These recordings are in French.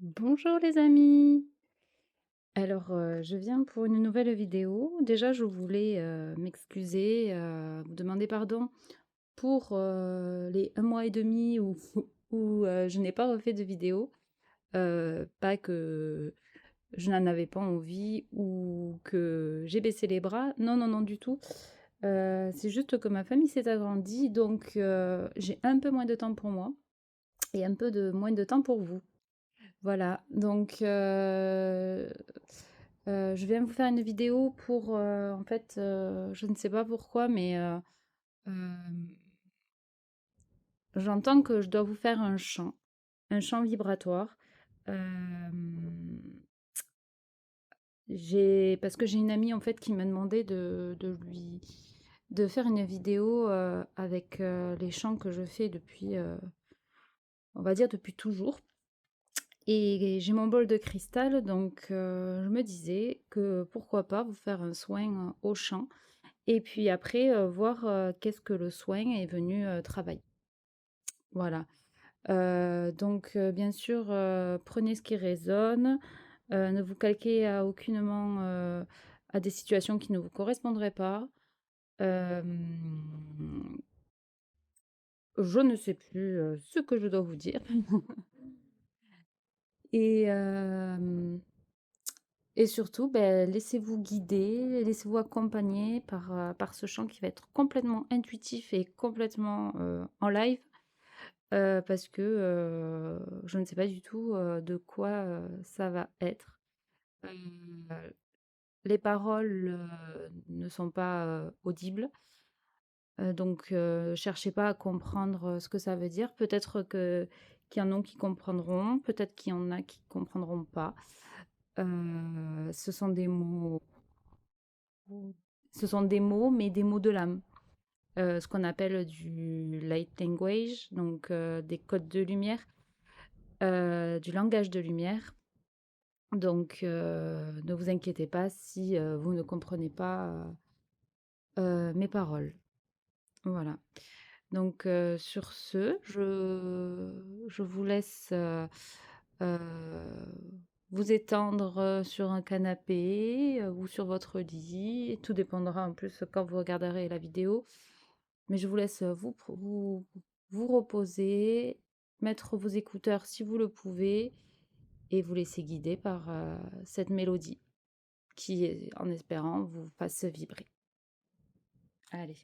Bonjour les amis. Alors, je viens pour une nouvelle vidéo. Déjà, je voulais, m'excuser, vous demander pardon pour, les 1 mois et demi où où je n'ai pas refait de vidéo. Pas que je n'en avais pas envie ou que j'ai baissé les bras. Non, non, non, du tout. C'est juste que ma famille s'est agrandie, donc j'ai un peu moins de temps pour moi et un peu de moins de temps pour vous. Voilà, donc je viens vous faire une vidéo pour, en fait, je ne sais pas pourquoi, mais hem, j'entends que je dois vous faire un chant vibratoire. Hem, j'ai parce que j'ai une amie, en fait, qui m'a demandé de faire une vidéo, avec, les chants que je fais depuis, on va dire depuis toujours. Et j'ai mon bol de cristal, donc je me disais que pourquoi pas vous faire un soin, au champ et puis après, voir, qu'est-ce que le soin est venu, travailler. Voilà, donc bien sûr, prenez ce qui résonne, ne vous calquez à aucunement, à des situations qui ne vous correspondraient pas. Hem, je ne sais plus, ce que je dois vous dire et Et surtout, laissez-vous guider, laissez-vous accompagner par ce chant qui va être complètement intuitif et complètement, en live, parce que, je ne sais pas du tout, de quoi, ça va être. Heu, les paroles, ne sont pas, audibles, donc cherchez pas à comprendre, ce que ça veut dire. Peut-être que qu'il y en a qui comprendront, peut-être qu'il y en a qui comprendront pas. Ce sont des mots Ce sont des mots, mais des mots de l'âme. Ce qu'on appelle du light language, donc des codes de lumière, du langage de lumière. Donc ne vous inquiétez pas si vous ne comprenez pas mes paroles. Voilà. Donc sur ce, je vous laisse vous étendre sur un canapé ou sur votre lit. Tout dépendra en plus quand vous regarderez la vidéo. Mais je vous laisse vous reposer, mettre vos écouteurs si vous le pouvez et vous laisser guider par cette mélodie qui, en espérant, vous fasse vibrer. Allez.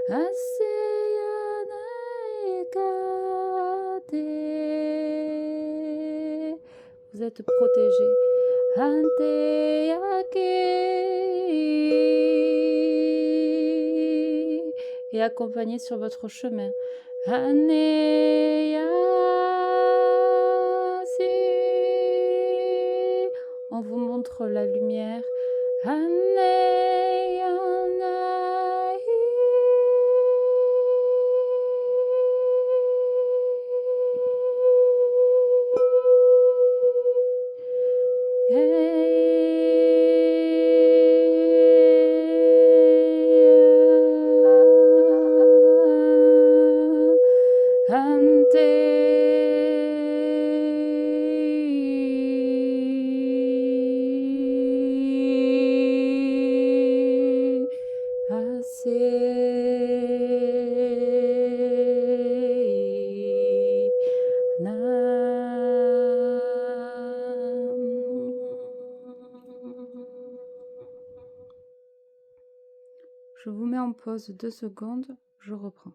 Ainsi vous êtes protégés. Ante et accompagné sur votre chemin. Aneasi. On vous montre la lumière. Aneyanai. Ante. Je vous mets en pause 2 secondes, je reprends.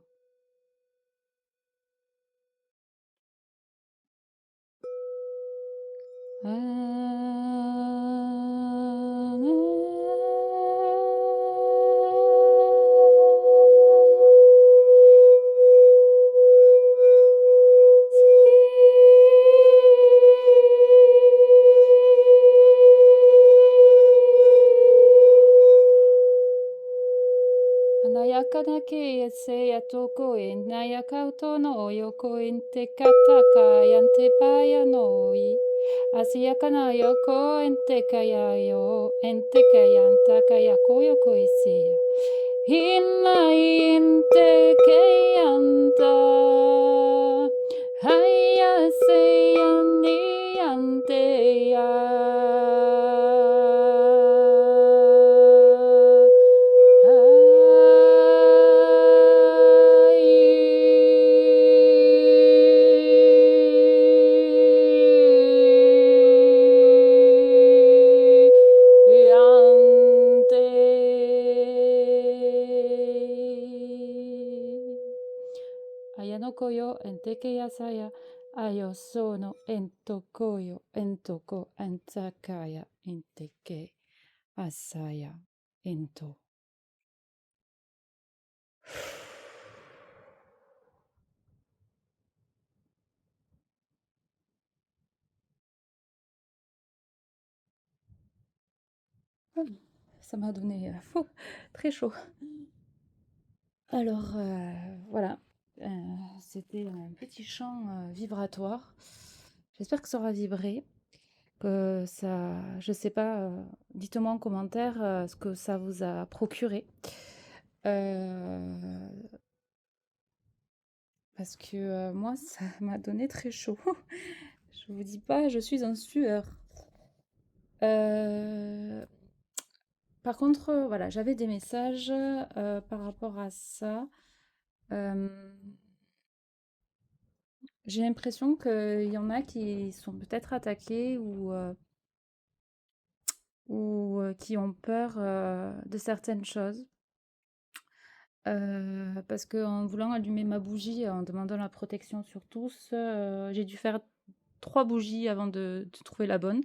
Anayakanake ese yatoko e nayakauto no yoko ente kataka yante paya noi. Asiyakana yoko ente kaya yo ente kayanta kaya koyoko iseya. Hina inte kayanta. Haya seya ni ante ya. Ayanokoyo enteke yasaya ayo sono entokoyo entoko antakaya enteke asaya ento. Ça m'a donné très chaud. Alors voilà, c'était un petit chant vibratoire. J'espère que ça aura vibré, que ça, je sais pas, dites-moi en commentaire ce que ça vous a procuré. Parce que moi, ça m'a donné très chaud. Je vous dis pas, je suis en sueur. Par contre, voilà, j'avais des messages par rapport à ça. J'ai l'impression qu'il y en a qui sont peut-être attaqués ou qui ont peur de certaines choses. Parce qu'en voulant allumer ma bougie, en demandant la protection sur tous, j'ai dû faire 3 bougies avant de trouver la bonne.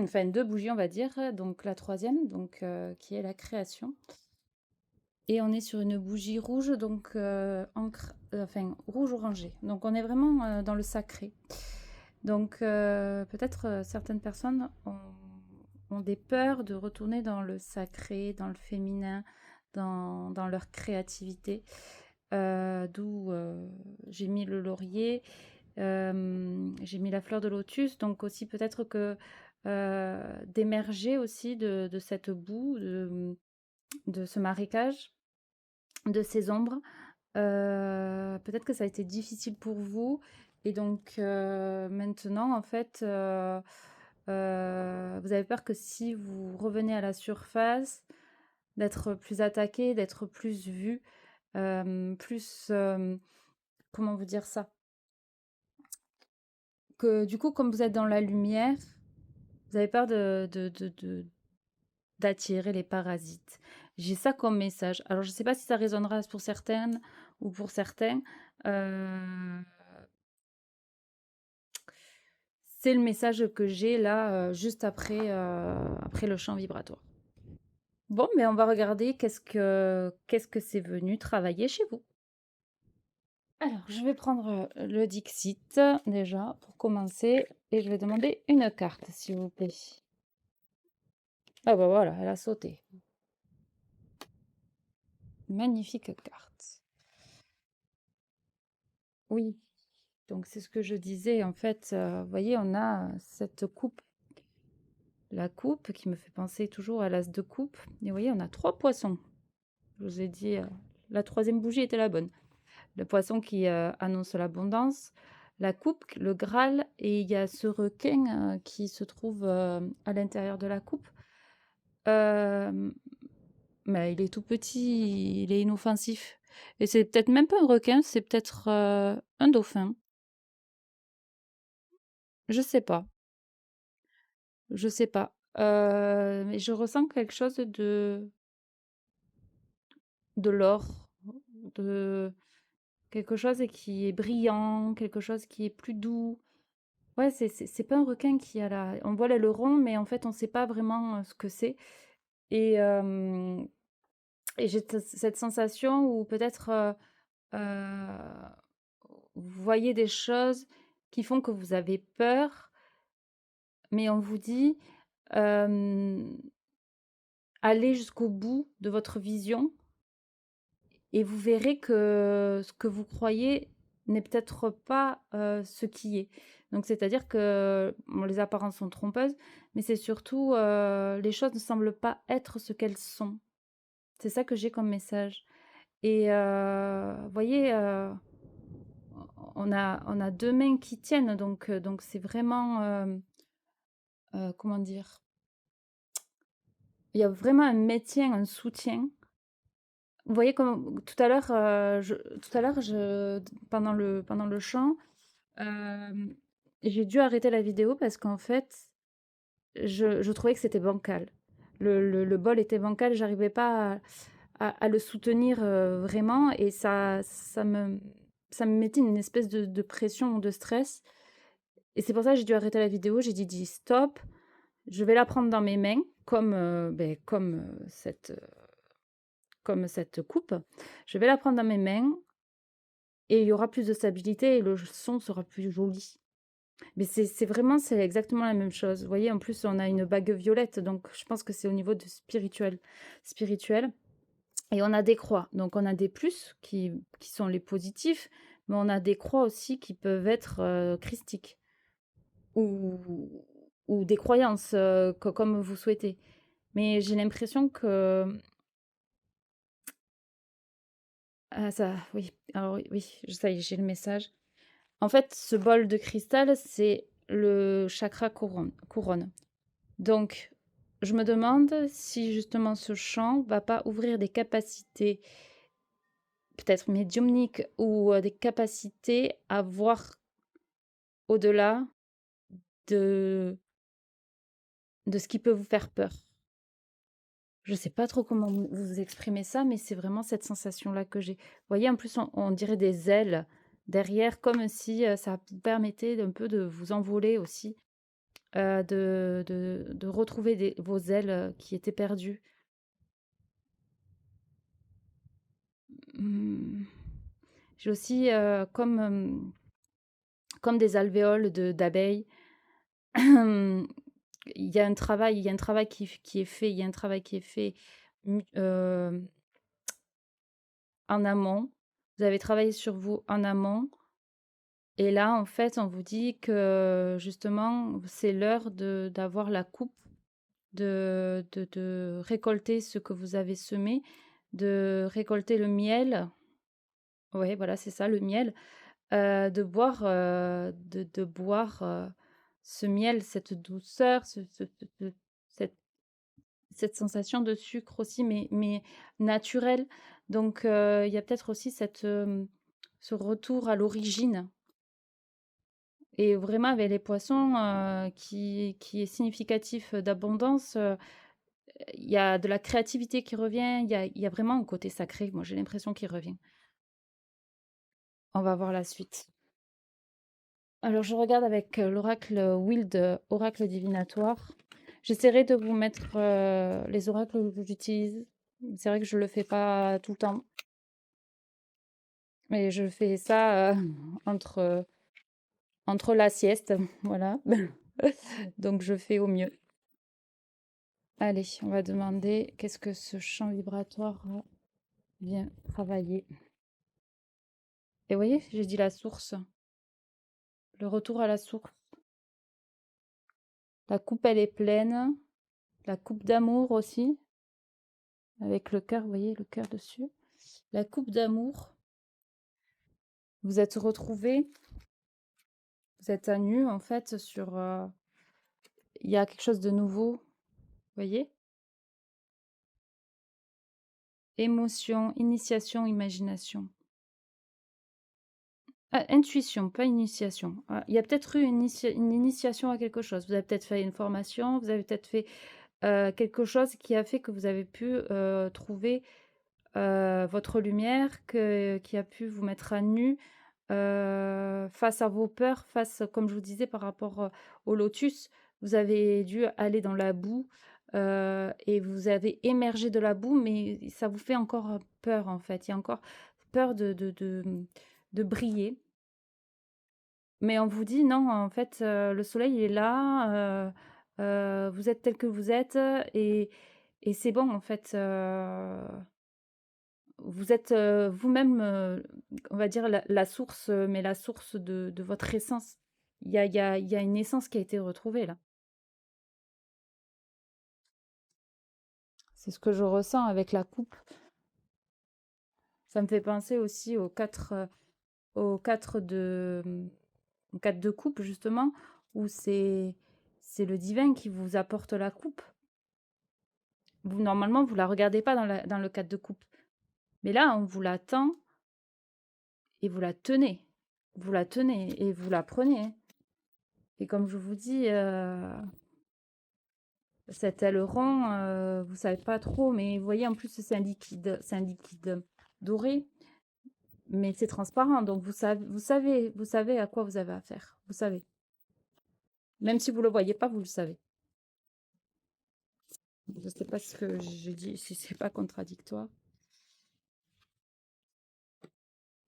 Enfin 2 bougies on va dire, donc la troisième donc qui est la création. Et on est sur une bougie rouge, donc encre, enfin rouge orangé. Donc on est vraiment dans le sacré. Donc peut-être certaines personnes ont des peurs de retourner dans le sacré, dans le féminin, dans leur créativité. D'où j'ai mis le laurier, j'ai mis la fleur de lotus. Donc aussi peut-être que d'émerger aussi de cette boue, de ce marécage, de ces ombres. Peut-être que ça a été difficile pour vous et donc maintenant en fait, vous avez peur que si vous revenez à la surface, d'être plus attaqué, d'être plus vu, plus, comment vous dire ça? Que du coup, comme vous êtes dans la lumière, vous avez peur d'attirer les parasites. J'ai ça comme message. Alors, je ne sais pas si ça résonnera pour certaines ou pour certains. C'est le message que j'ai là, juste après le chant vibratoire. Bon, mais on va regarder qu'est-ce que c'est venu travailler chez vous. Alors, je vais prendre le Dixit déjà pour commencer et je vais demander une carte, s'il vous plaît. Ah bah voilà, elle a sauté. Magnifique carte. Oui, donc c'est ce que je disais. En fait, vous voyez, on a cette coupe. La coupe qui me fait penser toujours à l'as de coupe. Et vous voyez, on a 3 poissons. Je vous ai dit, la troisième bougie était la bonne. Le poisson qui annonce l'abondance, la coupe, le Graal, et il y a ce requin qui se trouve à l'intérieur de la coupe. Mais il est tout petit, il est inoffensif. Et c'est peut-être même pas un requin, c'est peut-être un dauphin. Je sais pas. Je sais pas. Mais je ressens quelque chose de de l'or, de quelque chose qui est brillant, quelque chose qui est plus doux. Ouais, c'est pas un requin qui a la on voit l'aileron, mais en fait, on sait pas vraiment, ce que c'est et hem et j'ai cette sensation où peut-être, vous voyez des choses qui font que vous avez peur, mais on vous dit, hem: «Allez jusqu'au bout de votre vision et vous verrez que ce que vous croyez n'est peut-être pas, ce qui est». Donc c'est-à-dire que, bon, les apparences sont trompeuses, mais c'est surtout, les choses ne semblent pas être ce qu'elles sont. C'est ça que j'ai comme message et vous voyez, on a 2 mains qui tiennent donc c'est vraiment, comment dire? Il y a vraiment un maintien, un soutien. Vous voyez comme tout à l'heure pendant le chant, hem, j'ai dû arrêter la vidéo parce qu'en fait, je trouvais que c'était bancal. Le bol était bancal, j'arrivais pas à le soutenir, vraiment et ça me mettait une espèce de pression, de stress et c'est pour ça que j'ai dû arrêter la vidéo. J'ai dit: «Stop, je vais la prendre dans mes mains», comme cette coupe. Je vais la prendre dans mes mains et il y aura plus de stabilité et le son sera plus joli. Mais c'est exactement la même chose. Vous voyez, en plus, on a une bague violette, donc je pense que c'est au niveau de spirituel. Et on a des croix. Donc on a des plus qui sont les positifs, mais on a des croix aussi qui peuvent être christiques ou, ou des croyances comme vous souhaitez. Mais j'ai l'impression que ah ça, oui, alors oui, oui, ça y est, j'ai le message. En fait, ce bol de cristal, c'est le chakra couronne. Donc, je me demande si justement ce chant va pas ouvrir des capacités peut-être médiumniques ou des capacités à voir au-delà de, de ce qui peut vous faire peur. Je sais pas trop comment vous exprimer ça, mais c'est vraiment cette sensation-là que j'ai. Vous voyez, en plus, on dirait des ailes derrière, comme si ça vous permettait un peu de vous envoler aussi, de retrouver vos ailes qui étaient perdues. Mmh. J'ai aussi comme des alvéoles d'abeilles. Il y a un travail qui est fait, il y a un travail qui est fait en amont. Vous avez travaillé sur vous en amont. Et là, en fait, on vous dit que justement, c'est l'heure d'avoir la coupe, de récolter ce que vous avez semé, de récolter le miel. Oui, voilà, c'est ça, le miel. De boire ce miel, cette douceur, cette, cette sensation de sucre aussi, mais naturelle. Donc, il y a peut-être aussi ce retour à l'origine. Et vraiment, avec les poissons, qui est significatif d'abondance, il y a de la créativité qui revient, il y a vraiment un côté sacré, moi j'ai l'impression qu'il revient. On va voir la suite. Alors je regarde avec l'oracle Wild, oracle divinatoire. J'essaierai de vous mettre les oracles que j'utilise. C'est vrai que je le fais pas tout le temps, mais je fais ça entre, entre la sieste, voilà. Donc je fais au mieux. Allez, on va demander qu'est-ce que ce champ vibratoire vient travailler. Et vous voyez, j'ai dit la source, le retour à la source. La coupe, elle est pleine. La coupe d'amour aussi, avec le cœur, vous voyez, le cœur dessus. La coupe d'amour. Vous êtes retrouvés, vous êtes à nu en fait sur... Il y a quelque chose de nouveau, vous voyez. Émotion, initiation, imagination. Ah, intuition, pas initiation. Ah, il y a peut-être eu une initiation à quelque chose. Vous avez peut-être fait une formation, vous avez peut-être fait quelque chose qui a fait que vous avez pu trouver votre lumière qui a pu vous mettre à nu face à vos peurs, face, comme je vous disais, par rapport au lotus. Vous avez dû aller dans la boue et vous avez émergé de la boue, mais ça vous fait encore peur en fait. Il y a encore peur de briller. Mais on vous dit non, en fait, le soleil il est là, vous êtes tel que vous êtes et c'est bon en fait. Vous êtes, vous-même, on va dire la source, mais la source de votre essence. Il y a une essence qui a été retrouvée là. C'est ce que je ressens avec la coupe. Ça me fait penser aussi aux 4 de, aux 4 de coupe justement, où c'est le divin qui vous apporte la coupe. Vous normalement, vous la regardez pas dans le 4 de coupe. Mais là, on vous la tend et vous la tenez. Vous la tenez et vous la prenez, hein. Et comme je vous dis, cet aileron, vous savez pas trop, mais vous voyez, en plus, c'est un liquide doré, mais c'est transparent, donc vous savez à quoi vous avez affaire. Vous savez. Même si vous le voyez pas, vous le savez. Je sais pas ce que je dis, si c'est pas contradictoire.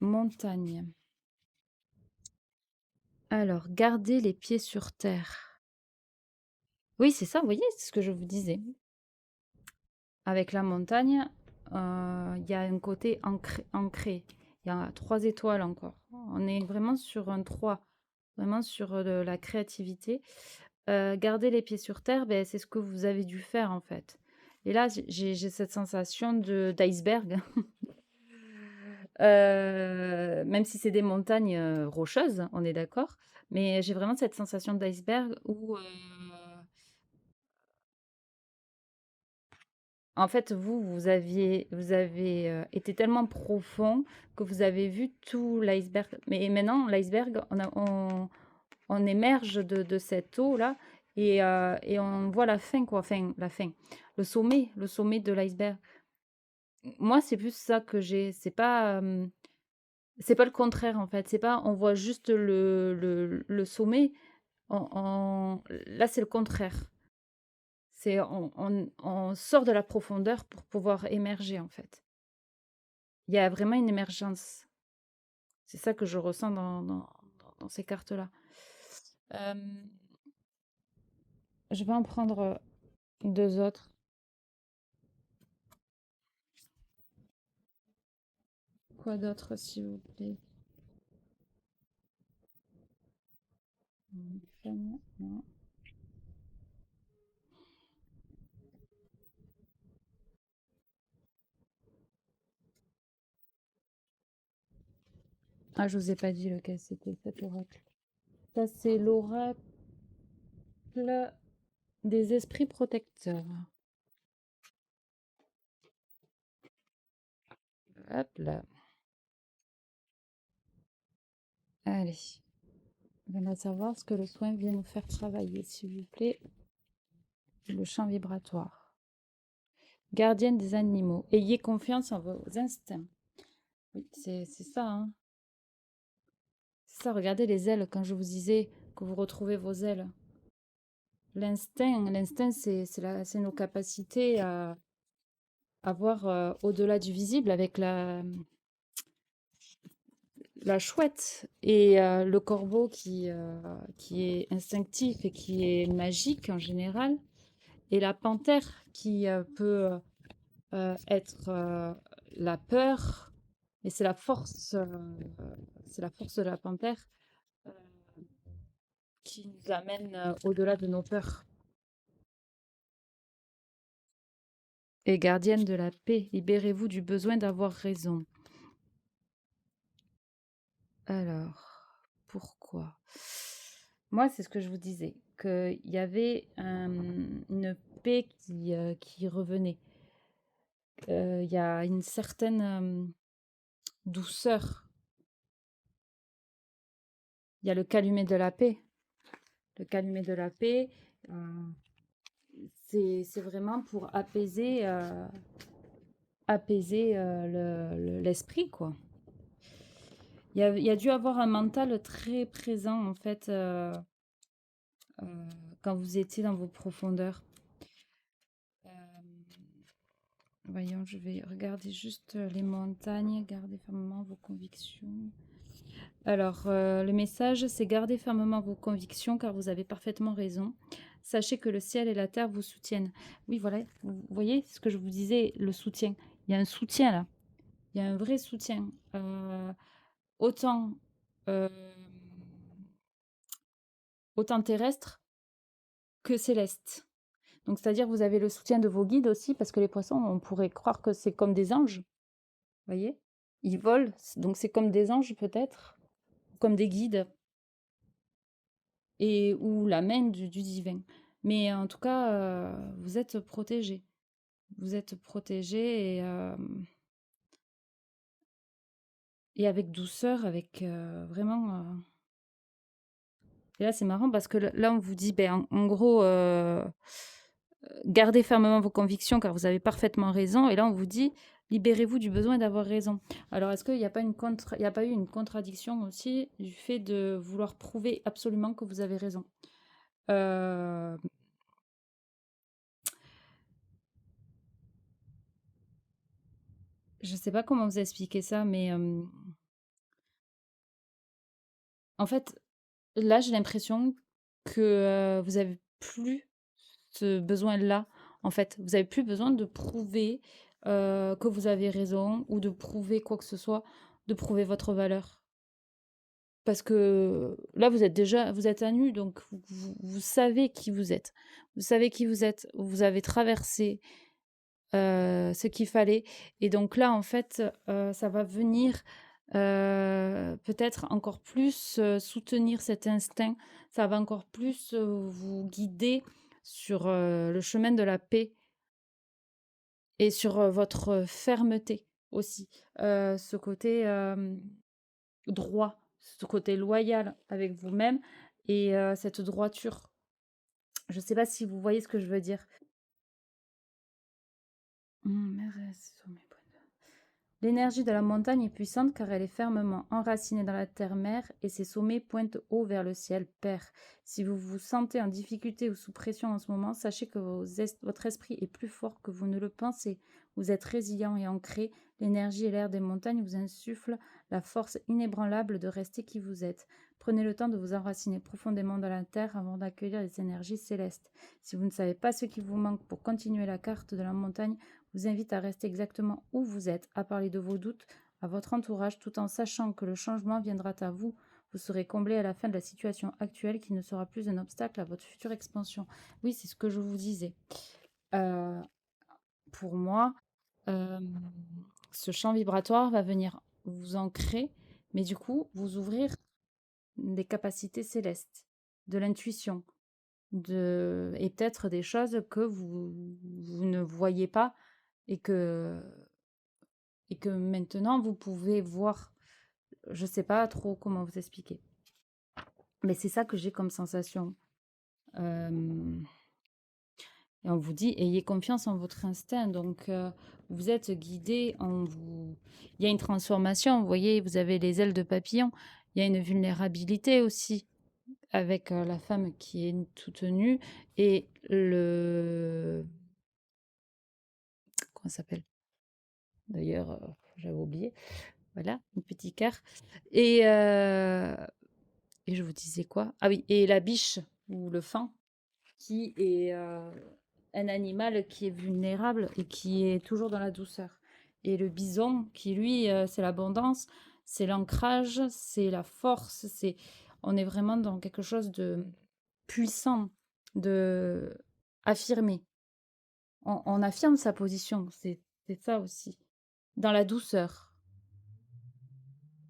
Montagne. Alors, gardez les pieds sur terre. Oui, c'est ça, vous voyez, c'est ce que je vous disais. Avec la montagne, il y a un côté ancré. Il y a 3 étoiles encore. On est vraiment sur un 3, vraiment sur la créativité. Garder les pieds sur terre, ben, c'est ce que vous avez dû faire en fait. Et là, j'ai cette sensation d'iceberg, même si c'est des montagnes rocheuses, on est d'accord. Mais j'ai vraiment cette sensation d'iceberg où en fait, vous avez été tellement profond que vous avez vu tout l'iceberg. Mais maintenant, l'iceberg, on émerge de cette eau-là et on voit la fin, quoi. Enfin, la fin. Le sommet de l'iceberg. Moi, c'est plus ça que j'ai. C'est pas le contraire, en fait. C'est pas, on voit juste le sommet. Là, c'est le contraire. C'est on sort de la profondeur pour pouvoir émerger, en fait. Il y a vraiment une émergence. C'est ça que je ressens dans ces cartes-là. Euh, je vais en prendre 2 autres. Quoi d'autre, s'il vous plaît? Non. Ah, je vous ai pas dit lequel c'était cet oracle. Ça, c'est l'oracle des esprits protecteurs. Hop là. Allez. On va savoir ce que le soin vient nous faire travailler, s'il vous plaît. Le champ vibratoire. Gardienne des animaux. Ayez confiance en vos instincts. Oui, c'est ça, hein. C'est ça, regardez les ailes, quand je vous disais que vous retrouvez vos ailes. L'instinct, c'est nos capacités à voir au-delà du visible avec la chouette et le corbeau qui est instinctif et qui est magique en général, et la panthère qui peut être la peur, mais c'est la force de la panthère euh, qui nous amène au-delà de nos peurs. Et gardienne de la paix, libérez-vous du besoin d'avoir raison. Alors, pourquoi? Moi, c'est ce que je vous disais, qu'il y avait une paix qui revenait. Il y a une certaine douceur. Il y a le calumet de la paix. Le calumet de la paix, c'est vraiment pour apaiser apaiser l'esprit, quoi. Il y a dû avoir un mental très présent, en fait, euh, quand vous étiez dans vos profondeurs. Euh, Voyons, je vais regarder juste les montagnes, gardez fermement vos convictions. Alors, le message, c'est gardez fermement vos convictions car vous avez parfaitement raison. Sachez que le ciel et la terre vous soutiennent. Oui, voilà, vous voyez ce que je vous disais, le soutien. Il y a un soutien là. Il y a un vrai soutien. Autant, euh, autant terrestre que céleste. Donc, c'est-à-dire vous avez le soutien de vos guides aussi, parce que les poissons, on pourrait croire que c'est comme des anges. Vous voyez? Ils volent, donc c'est comme des anges peut-être, comme des guides, et ou la main du divin. Mais en tout cas, vous êtes protégés. Vous êtes protégés et avec douceur, avec vraiment. Et là, c'est marrant parce que là, on vous dit, ben, en gros, gardez fermement vos convictions car vous avez parfaitement raison. Et là, on vous dit, libérez-vous du besoin d'avoir raison. Alors, est-ce qu'il n'y a pas il y a pas eu une contradiction aussi du fait de vouloir prouver absolument que vous avez raison? Euh, je ne sais pas comment vous expliquer ça, mais en fait, là, j'ai l'impression que vous avez plus ce besoin-là. En fait, vous avez plus besoin de prouver que vous avez raison ou de prouver quoi que ce soit, de prouver votre valeur. Parce que là, vous êtes à nu, donc vous savez qui vous êtes. Vous savez qui vous êtes. Vous avez traversé ce qu'il fallait. Et donc là, en fait, ça va venir peut-être encore plus soutenir cet instinct. Ça va encore plus vous guider sur le chemin de la paix et sur votre fermeté aussi. Ce côté droit, ce côté loyal avec vous-même et cette droiture. Je ne sais pas si vous voyez ce que je veux dire. L'énergie de la montagne est puissante car elle est fermement enracinée dans la terre-mère et ses sommets pointent haut vers le ciel père. Si vous vous sentez en difficulté ou sous pression en ce moment, sachez que votre esprit est plus fort que vous ne le pensez. Vous êtes résilient et ancré. L'énergie et l'air des montagnes vous insufflent la force inébranlable de rester qui vous êtes. Prenez le temps de vous enraciner profondément dans la terre avant d'accueillir les énergies célestes. Si vous ne savez pas ce qui vous manque pour continuer la carte de la montagne, vous invite à rester exactement où vous êtes, à parler de vos doutes à votre entourage, tout en sachant que le changement viendra à vous. Vous serez comblé à la fin de la situation actuelle qui ne sera plus un obstacle à votre future expansion. Oui, c'est ce que je vous disais. Euh, pour moi, euh, ce champ vibratoire va venir vous ancrer, mais du coup, vous ouvrir des capacités célestes, de l'intuition, et peut-être des choses que vous ne voyez pas et que maintenant vous pouvez voir. Je sais pas trop comment vous expliquer, mais c'est ça que j'ai comme sensation. Et on vous dit, ayez confiance en votre instinct. Donc, vous êtes guidé, il y a une transformation. Vous voyez, vous avez les ailes de papillon. Il y a une vulnérabilité aussi avec la femme qui est toute nue et comment ça s'appelle? D'ailleurs, j'avais oublié. Voilà, un petit cœur. Et, euh, et je vous disais quoi? Ah oui, et la biche ou le faon qui est un animal qui est vulnérable et qui est toujours dans la douceur. Et le bison qui, lui, c'est l'abondance, c'est l'ancrage, c'est la force, on est vraiment dans quelque chose de puissant, de affirmé. On affirme sa position, c'est ça aussi. Dans la douceur,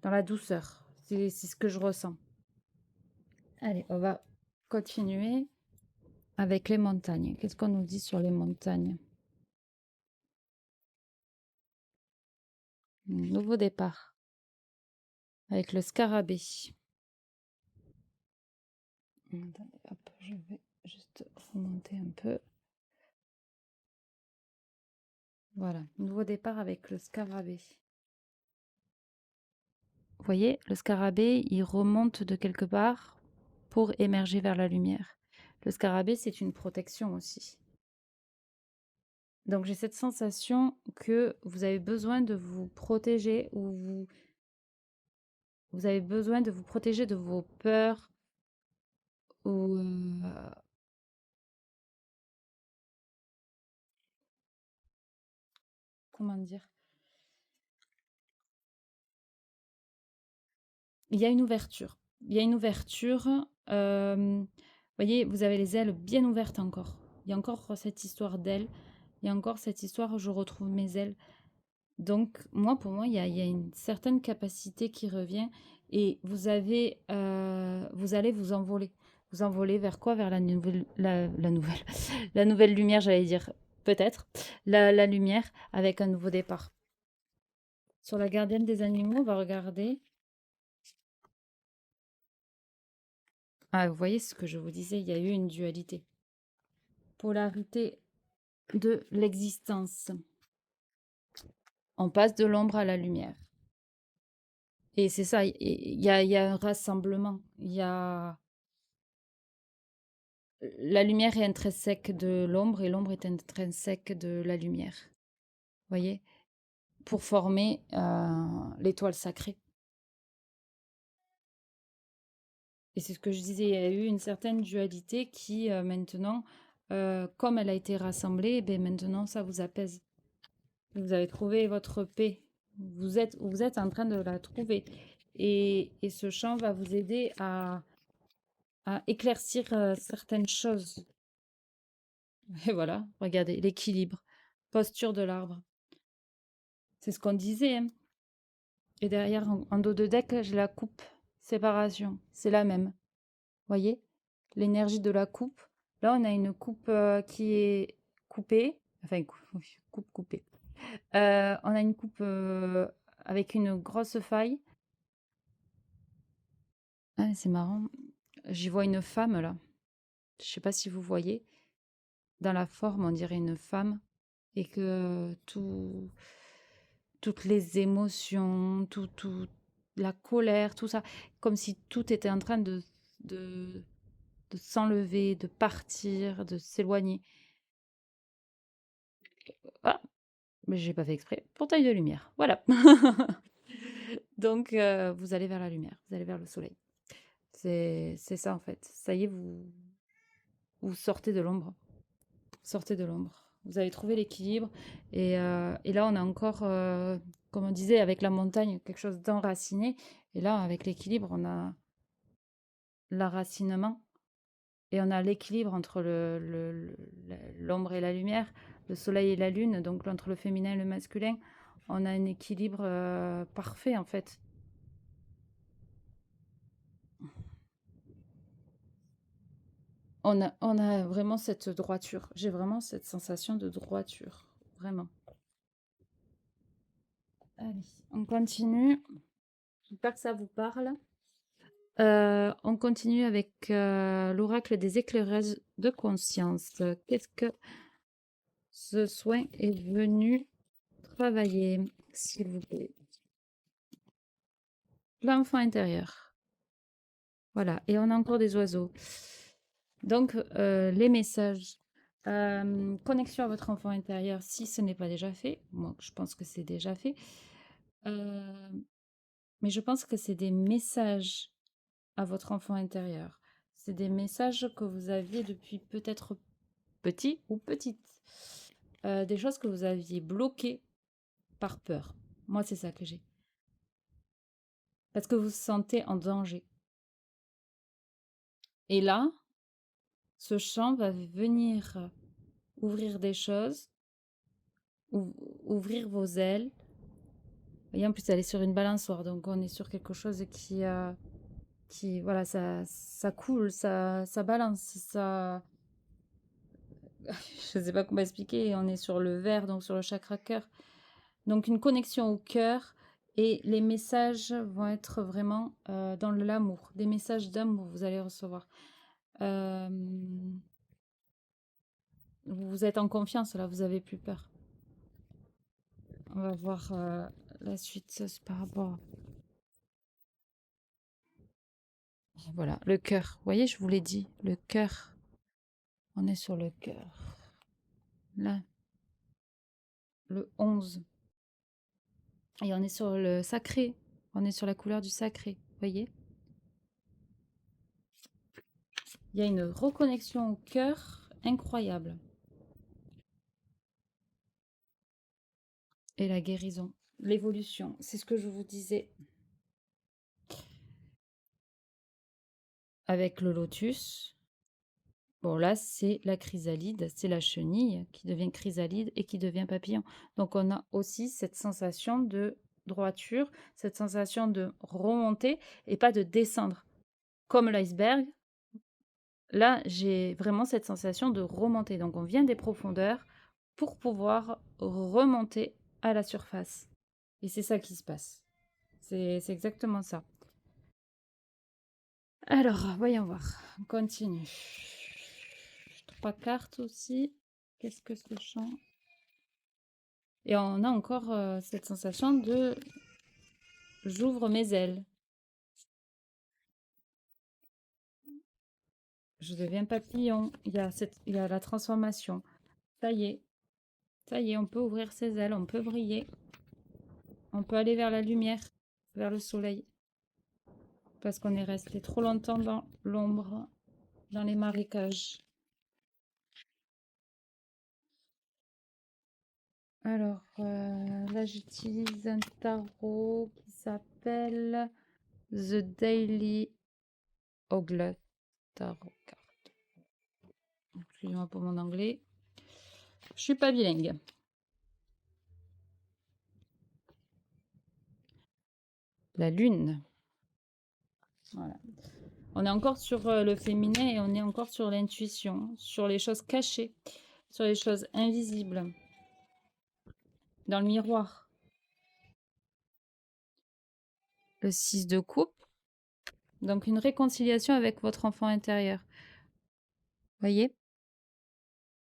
dans la douceur. C'est ce que je ressens. Allez, on va continuer avec les montagnes. Qu'est-ce qu'on nous dit sur les montagnes? Nouveau départ avec le scarabée. Attendez, hop, je vais juste remonter un peu. Voilà, nouveau départ avec le scarabée. Vous voyez, le scarabée, il remonte de quelque part pour émerger vers la lumière. Le scarabée, c'est une protection aussi. Donc j'ai cette sensation que vous avez besoin de vous protéger ou vous avez besoin de vous protéger de vos peurs ou comment dire? Il y a une ouverture. Il y a une ouverture. Vous voyez, vous avez les ailes bien ouvertes encore. Il y a encore cette histoire d'ailes. Il y a encore cette histoire où je retrouve mes ailes. Donc, moi, pour moi, il y a une certaine capacité qui revient et vous allez vous envoler. Vous envoler vers quoi? Vers la nouvelle, la nouvelle lumière, j'allais dire. Peut-être. La lumière avec un nouveau départ. Sur la gardienne des animaux, on va regarder. Ah, vous voyez ce que je vous disais, il y a eu une dualité. Polarité de l'existence. On passe de l'ombre à la lumière. Et c'est ça, il y a un rassemblement. La lumière est intrinsèque de l'ombre et l'ombre est intrinsèque de la lumière. Vous voyez? Pour former l'étoile sacrée. Et c'est ce que je disais, il y a eu une certaine dualité qui maintenant, comme elle a été rassemblée, ben maintenant ça vous apaise. Vous avez trouvé votre paix. Vous êtes en train de la trouver. Et ce chant va vous aider à éclaircir certaines choses. Et voilà, regardez, l'équilibre, posture de l'arbre. C'est ce qu'on disait, hein. Et derrière, en dos de deck, j'ai la coupe, séparation. C'est la même. Voyez? L'énergie de la coupe. Là, on a une coupe qui est coupée. Enfin, oui, coupe coupée. On a une coupe avec une grosse faille. Ah, c'est marrant. J'y vois une femme là. Je sais pas si vous voyez. Dans la forme, on dirait une femme. Et que toutes les émotions, la colère, tout ça, comme si tout était en train de, de s'enlever, de partir, de s'éloigner. Ah, mais j'ai pas fait exprès. Portail de lumière. Voilà. Donc, vous allez vers la lumière, vous allez vers le soleil. C'est ça en fait. Ça y est, vous sortez de l'ombre. Sortez de l'ombre. Vous avez trouvé l'équilibre. Et là, on a encore, comme on disait, avec la montagne, quelque chose d'enraciné. Et là, avec l'équilibre, on a l'enracinement. Et on a l'équilibre entre l'ombre et la lumière, le soleil et la lune, donc entre le féminin et le masculin. On a un équilibre parfait en fait. On a vraiment cette droiture. J'ai vraiment cette sensation de droiture. Vraiment. Allez, on continue. J'espère que ça vous parle. On continue avec l'oracle des éclairages de conscience. Qu'est-ce que ce soin est venu travailler, s'il vous plaît? L'enfant intérieur. Voilà, et on a encore des oiseaux. Donc, les messages. Connexion à votre enfant intérieur, si ce n'est pas déjà fait. Moi, je pense que c'est déjà fait. Euh, mais je pense que c'est des messages à votre enfant intérieur. C'est des messages que vous aviez depuis peut-être petit ou petite. Des choses que vous aviez bloquées par peur. Moi, c'est ça que j'ai. Parce que vous vous sentez en danger. Et là, ce chant va venir ouvrir des choses, ouvrir vos ailes. Et en plus, elle est sur une balançoire, donc on est sur quelque chose qui voilà, ça coule, ça balance, ça. Je ne sais pas comment expliquer. On est sur le vert, donc sur le chakra cœur. Donc une connexion au cœur. Et les messages vont être vraiment dans l'amour. Des messages d'amour, vous allez recevoir. Euh, vous êtes en confiance, là, vous n'avez plus peur. on va voir la suite c'est par rapport. Voilà, le cœur. Vous voyez, je vous l'ai dit, le cœur. On est sur le cœur. Là, le 11. Et on est sur le sacré. On est sur la couleur du sacré. Vous voyez? Il y a une reconnexion au cœur incroyable. Et la guérison, l'évolution, c'est ce que je vous disais. Avec le lotus, bon là c'est la chrysalide, c'est la chenille qui devient chrysalide et qui devient papillon. Donc on a aussi cette sensation de droiture, cette sensation de remonter et pas de descendre. Comme l'iceberg, là j'ai vraiment cette sensation de remonter. Donc on vient des profondeurs pour pouvoir remonter à la surface. Et c'est ça qui se passe. C'est exactement ça. Alors, voyons voir. On continue. 3 cartes aussi. Qu'est-ce que ce champ? Et on a encore cette sensation de j'ouvre mes ailes. Je deviens papillon. Il y a la transformation. Ça y est. Ça y est, on peut ouvrir ses ailes, on peut briller. On peut aller vers la lumière, vers le soleil. Parce qu'on est resté trop longtemps dans l'ombre, dans les marécages. Alors, là, j'utilise un tarot qui s'appelle The Daily Oglet Tarot Card. Excusez-moi pour mon anglais. Je suis pas bilingue. La lune. Voilà. On est encore sur le féminin et on est encore sur l'intuition, sur les choses cachées, sur les choses invisibles. Dans le miroir. Le 6 de coupe. Donc une réconciliation avec votre enfant intérieur. Voyez?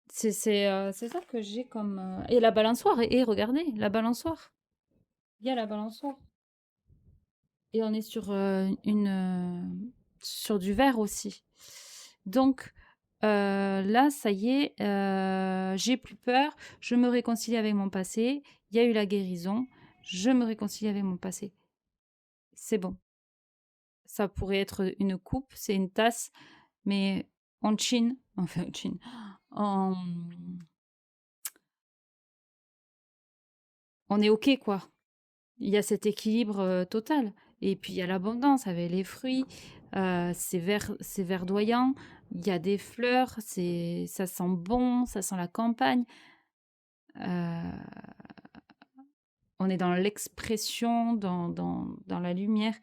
C'est ça que j'ai comme... Et la balançoire. Et regardez, la balançoire. Il y a la balançoire. Et on est sur, sur du verre aussi. Donc là, ça y est, j'ai plus peur. Je me réconcilie avec mon passé. Il y a eu la guérison. Je me réconcilie avec mon passé. C'est bon. Ça pourrait être une coupe, c'est une tasse, mais en chine, enfin en chine, on est OK, quoi. Il y a cet équilibre total. Et puis il y a l'abondance avec les fruits, c'est verdoyant, il y a des fleurs, ça sent bon, ça sent la campagne. On est dans l'expression, dans la lumière.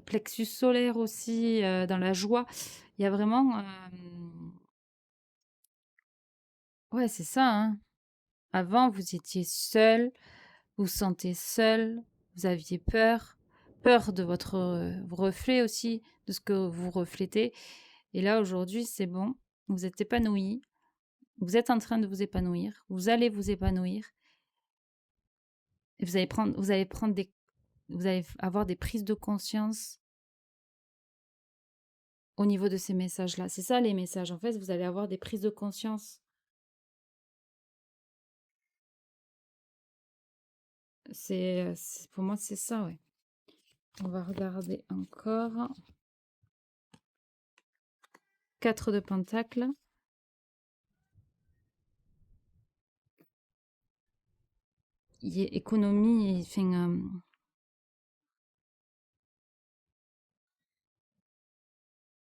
Plexus solaire aussi, dans la joie. Il y a vraiment... Ouais, c'est ça, hein. Avant, vous étiez seul, vous vous sentez seul, vous aviez peur, peur de votre reflet aussi, de ce que vous reflétez. Et là, aujourd'hui, c'est bon, vous êtes épanoui, vous êtes en train de vous épanouir, vous allez vous épanouir. Et vous allez avoir des prises de conscience au niveau de ces messages-là. C'est ça les messages. En fait, vous allez avoir des prises de conscience. Pour moi, c'est ça, ouais. On va regarder encore. 4 de pentacles. Il y a économie, enfin,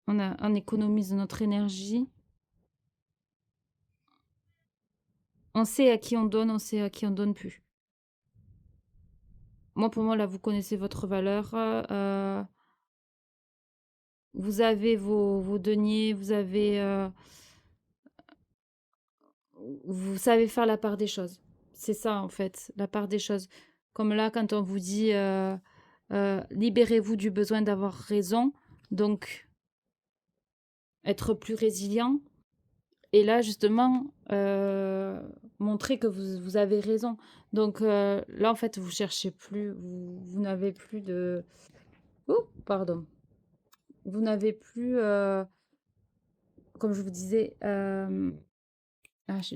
on économise notre énergie. On sait à qui on donne, on sait à qui on donne plus. Moi, pour moi, là, vous connaissez votre valeur. Vous avez vos deniers, vous savez faire la part des choses. C'est ça, en fait, la part des choses. Comme là, quand on vous dit libérez-vous du besoin d'avoir raison, donc être plus résilient, Et là, justement, montrer que vous avez raison. Donc là, en fait, vous cherchez plus, vous n'avez plus de... Oh, pardon. Vous n'avez plus, comme je vous disais,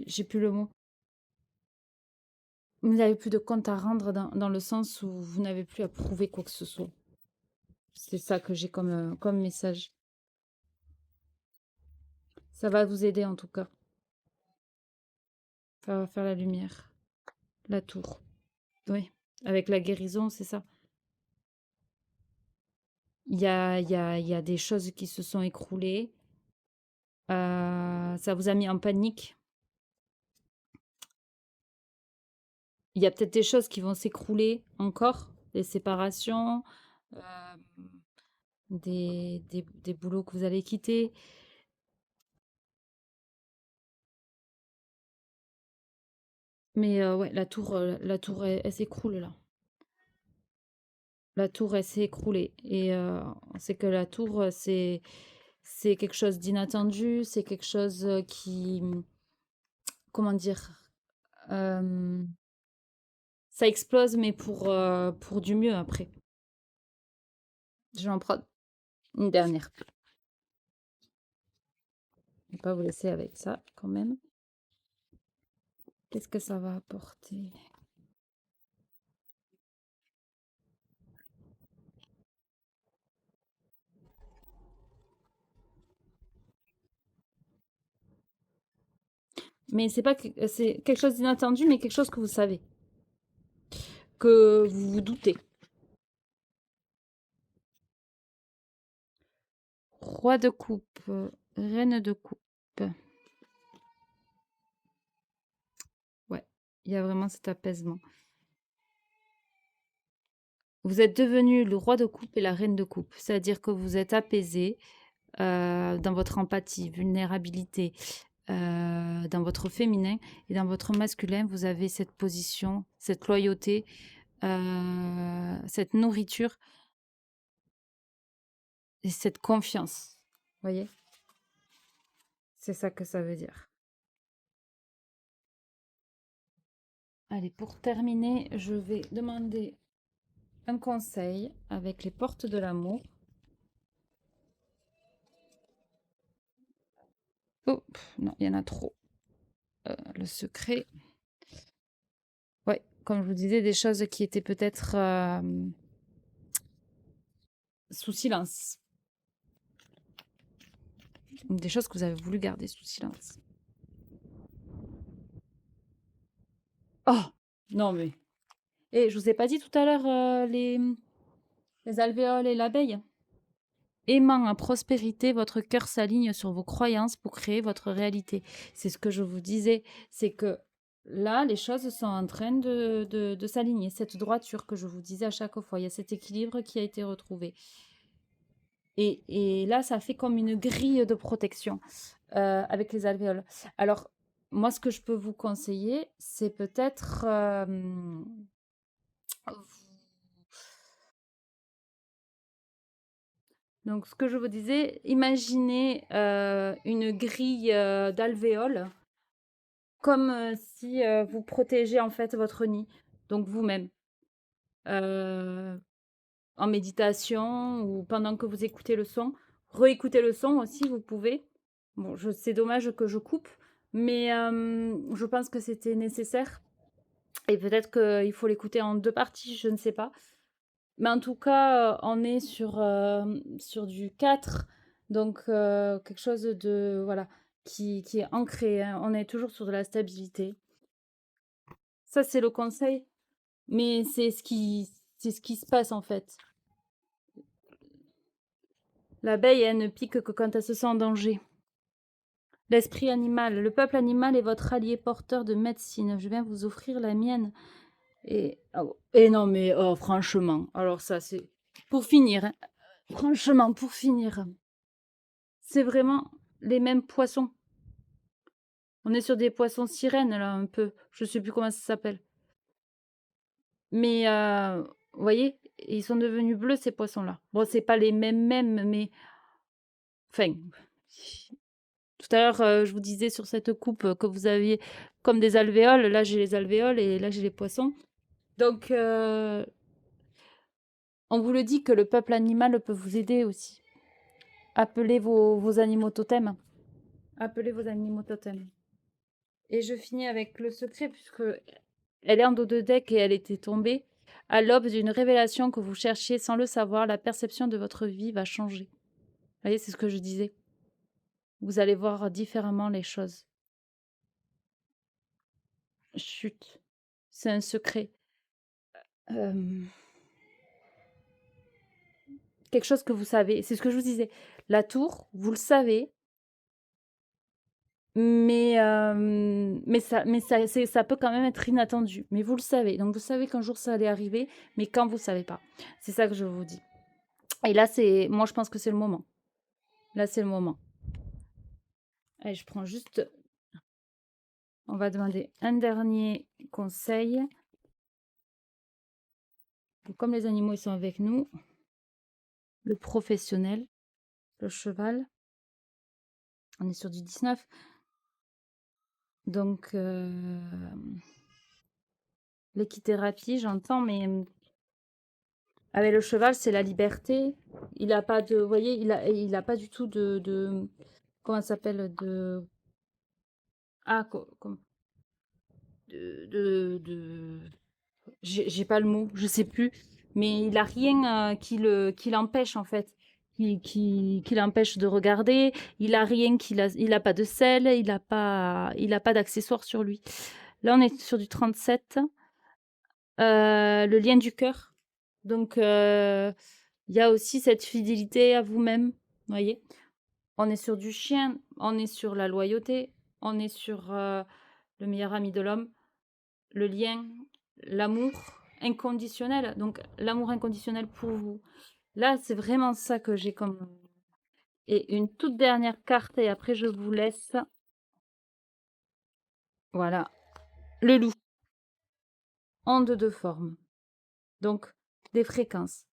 j'ai plus le mot. Vous n'avez plus de compte à rendre dans le sens où vous n'avez plus à prouver quoi que ce soit. C'est ça que j'ai comme message. Ça va vous aider en tout cas. Ça va faire la lumière. La tour. Oui. Avec la guérison, c'est ça. Il y a des choses qui se sont écroulées. Ça vous a mis en panique. Il y a peut-être des choses qui vont s'écrouler encore. Des séparations, euh, des boulots que vous allez quitter. Mais ouais, la tour elle s'écroule là. La tour, elle s'est écroulée. Et c'est que la tour, c'est quelque chose d'inattendu, c'est quelque chose qui, comment dire, euh, ça explose, mais pour du mieux après. Je vais en prendre une dernière. Je vais pas vous laisser avec ça quand même. Qu'est-ce que ça va apporter? Mais c'est pas c'est quelque chose d'inattendu, mais quelque chose que vous savez, que vous vous doutez. Roi de coupe, reine de coupe. Ouais, il y a vraiment cet apaisement. Vous êtes devenu le roi de coupe et la reine de coupe, c'est-à-dire que vous êtes apaisé dans votre empathie, vulnérabilité, dans votre féminin et dans votre masculin, vous avez cette position, cette loyauté, cette nourriture et cette confiance. Vous voyez? C'est ça que ça veut dire. Allez, pour terminer, je vais demander un conseil avec les portes de l'amour. Oh, non, il y en a trop. Le secret. Ouais, comme je vous disais, des choses qui étaient peut-être sous silence. Des choses que vous avez voulu garder sous silence. Oh, non mais... Et je vous ai pas dit tout à l'heure les alvéoles et l'abeille. Aimant à prospérité, votre cœur s'aligne sur vos croyances pour créer votre réalité. C'est ce que je vous disais, c'est que là, les choses sont en train de s'aligner. Cette droiture que je vous disais à chaque fois, il y a cet équilibre qui a été retrouvé. Et là, ça fait comme une grille de protection avec les alvéoles. Alors, moi, ce que je peux vous conseiller, c'est peut-être donc, ce que je vous disais, imaginez une grille d'alvéoles comme si vous protégez en fait votre nid, donc vous-même, euh, en méditation ou pendant que vous écoutez le son. Réécoutez le son aussi, vous pouvez. Bon, c'est dommage que je coupe, mais je pense que c'était nécessaire. Et peut-être qu'il faut l'écouter en deux parties, je ne sais pas. Mais en tout cas, on est sur du 4, donc quelque chose de voilà qui est ancré, hein. On est toujours sur de la stabilité. Ça, c'est le conseil, mais c'est ce qui se passe en fait. L'abeille, elle ne pique que quand elle se sent en danger. L'esprit animal, le peuple animal est votre allié porteur de médecine. Je viens vous offrir la mienne. Et non, mais oh, franchement, alors ça, c'est pour finir, hein. Franchement, pour finir, c'est vraiment les mêmes poissons. On est sur des poissons sirènes, là, un peu. Je sais plus comment ça s'appelle. Mais, vous voyez, ils sont devenus bleus, ces poissons-là. Bon, c'est pas les mêmes, mais... Enfin, Tout à l'heure, je vous disais sur cette coupe que vous aviez comme des alvéoles. Là, j'ai les alvéoles et là, j'ai les poissons. Donc, on vous le dit que le peuple animal peut vous aider aussi. Appelez vos animaux totems. Appelez vos animaux totems. Et je finis avec le secret, puisque elle est en dos de deck et elle était tombée. À l'aube d'une révélation que vous cherchiez sans le savoir, la perception de votre vie va changer. Vous voyez, c'est ce que je disais. Vous allez voir différemment les choses. Chut, c'est un secret. Quelque chose que vous savez. C'est ce que je vous disais. La tour, vous le savez, ça peut quand même être inattendu. Mais vous le savez. Donc vous savez qu'un jour ça allait arriver, mais quand vous savez pas. C'est ça que je vous dis. Et là, moi je pense que c'est le moment. Là, c'est le moment. Allez, je prends juste. On va demander un dernier conseil. Donc, comme les animaux ils sont avec nous, le professionnel, le cheval. On est sur du 19. Donc, l'équithérapie, j'entends, mais avec le cheval, c'est la liberté. Il a pas de, vous voyez, il a pas du tout comment ça s'appelle, ah, de, j'ai pas le mot, je sais plus, mais il a rien qui l'empêche en fait, qui l'empêche de regarder. Il a rien il a pas de selle, il a pas d'accessoires sur lui. Là, on est sur du 37. Le lien du cœur. Donc, il y a aussi cette fidélité à vous-même, voyez? On est sur du chien, on est sur la loyauté, on est sur, le meilleur ami de l'homme, le lien, l'amour inconditionnel, donc l'amour inconditionnel pour vous. Là, c'est vraiment ça que j'ai comme et une toute dernière carte et après je vous laisse. Voilà, le loup, onde de forme, donc des fréquences.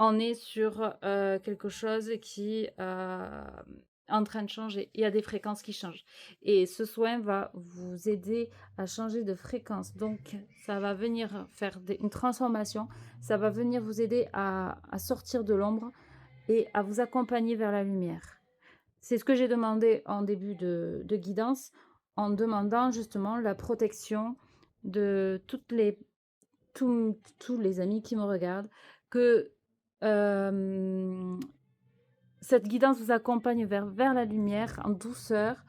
On est sur quelque chose qui est en train de changer. Il y a des fréquences qui changent. Et ce soin va vous aider à changer de fréquence. Donc, ça va venir faire une transformation. Ça va venir vous aider à sortir de l'ombre et à vous accompagner vers la lumière. C'est ce que j'ai demandé en début de guidance, en demandant justement la protection de tous les amis qui me regardent, que cette guidance vous accompagne vers la lumière en douceur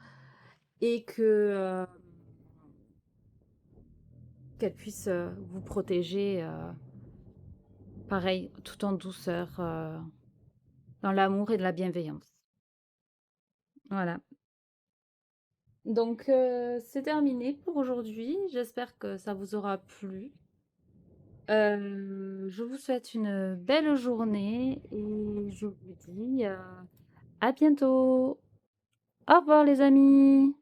et qu'elle puisse vous protéger, pareil, tout en douceur, dans l'amour et de la bienveillance. Voilà. Donc, c'est terminé pour aujourd'hui. J'espère que ça vous aura plu. Je vous souhaite une belle journée et je vous dis à bientôt. Au revoir les amis.